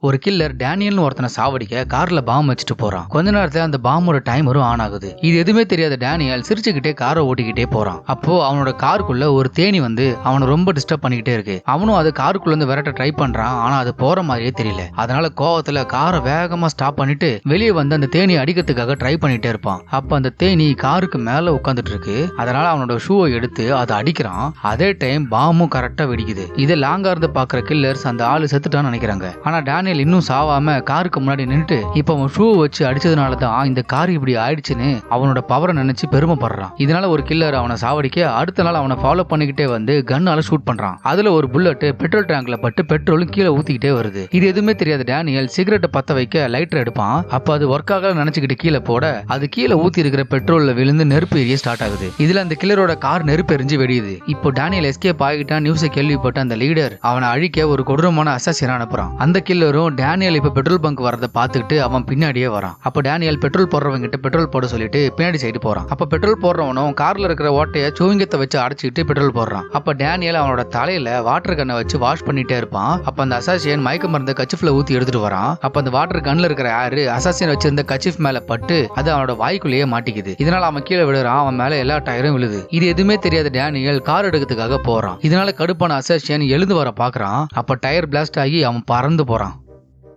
ஒரு கில்லர் டேனியல்னு ஒருத்தனை சாவடிக்க கார்ல பாம் வச்சுட்டு போறான். கொஞ்ச நேரத்துல அந்த பாம்போட டைமரும் ஆன் ஆகுது. இது எதுவுமே தெரியாத டேனியல் சிரிச்சுக்கிட்டே காரை ஓட்டிக்கிட்டே போறான். அப்போ அவனோட காருக்குள்ள ஒரு தேனி வந்து அவனை ரொம்ப டிஸ்டர்ப் பண்ணிக்கிட்டே இருக்கு. அவனும் அது காருக்குள்ள இருந்து விரட்ட ட்ரை பண்றான். ஆனா அது போற மாதிரியே தெரியல. அதனால கோவத்துல காரை வேகமா ஸ்டாப் பண்ணிட்டு வெளியே வந்து அந்த தேனி அடிக்கிறதுக்காக ட்ரை பண்ணிட்டே இருப்பான். அப்ப அந்த தேனி காருக்கு மேல உட்காந்துட்டு இருக்கு. அதனால அவனோட ஷூவை எடுத்து அதை அடிக்கிறான். அதே டைம் பாம்பும் கரெக்டா வெடிக்குது. இதை லாங்கா இருந்து பாக்குற கில்லர்ஸ் அந்த ஆளு செத்துட்டான்னு நினைக்கிறாங்க. ஆனா டேனியல் இன்னும் சாவாம காருக்கு முன்னாடி நின்னுட்டு இப்ப அவன் ஷூ வச்சு அடிச்சதுனாலதான் இந்த கார் இப்படி ஆயிடுச்சுன்னு அவனோட பவரை நினைச்சு பெருமைப்படுறான். இதனால ஒரு கில்லர் அவனை சாவடிக்க அடுத்த நாள் அவனை ஃபாலோ பண்ணிக்கிட்டே வந்து கன்னால ஷூட் பண்றான். அதுல ஒரு புல்லட் பெட்ரோல் டேங்க்ல பட்டு பெட்ரோலும் கீழே ஊத்திக்கிட்டே வருது. இது எதுவுமே தெரியாத டேனியல் சிகரெட்டை பத்த வைக்க லைட்டர் எடுப்பான். அப்ப அது ஒர்க் ஆகல நினைச்சுக்கிட்டு கீழே போட அது கீழே ஊத்தி இருக்கிற பெட்ரோல்ல விழுந்து நெருப்பு எரிய ஸ்டார்ட் ஆகுது. இதுல அந்த கில்லரோட கார் நெருப்பு எரிஞ்சு வெடியுது. இப்போ டேனியல் எஸ்கேப் ஆகிட்டான் நியூஸை கேள்விப்பட்ட அந்த லீடர் அவனை அழிக்க ஒரு கொடூரமான அசாசினா அனுப்புறான். அந்த கில்லரும் டேனியல் இப்ப பெட்ரோல் பங்க் வரதை பார்த்துக்கிட்டு அவன் பின்னாடியே வரான். அப்ப டேனியல் பெட்ரோல் போடுறவங்க கிட்ட பெட்ரோல் போட சொல்லிட்டு பின்னாடி சைடு போறான். அப்ப பெட்ரோல் போடுறவனும் கார்ல இருக்கிற ஓட்டைய சூவிங்கத்தை வச்சு அடைச்சிட்டு பெட்ரோல் போடுறான். அப்ப டேனியல் அவனோட தலையில வாட்டர் கன்னை வச்சு வாஷ் பண்ணிட்டே இருப்பான். அப்ப அந்த அசாசியன் மயக்க மருந்த கச்சிஃப்ல ஊத்தி எடுத்துட்டு வரான். அப்ப அந்த வாட்டர் கன்ல இருக்கிற ஏர் அசாசியன் வச்சிருந்த கச்சிஃப் மேல பட்டு அது அவனோட வாய்க்குள்ளேயே மாட்டிக்குது. இதனால அவன் கீழே விழுறான். அவன் மேல எல்லா டயரும் விழுது. இது எதுவுமே தெரியாத டேனியல் கார் எடுக்கிறதுக்காக போறான். இதனால கடுப்பான அசாசியன் எழுந்து வர பாக்குறான். அப்ப டயர் பிளாஸ்ட் ஆகி அவன் பறந்து போறான்.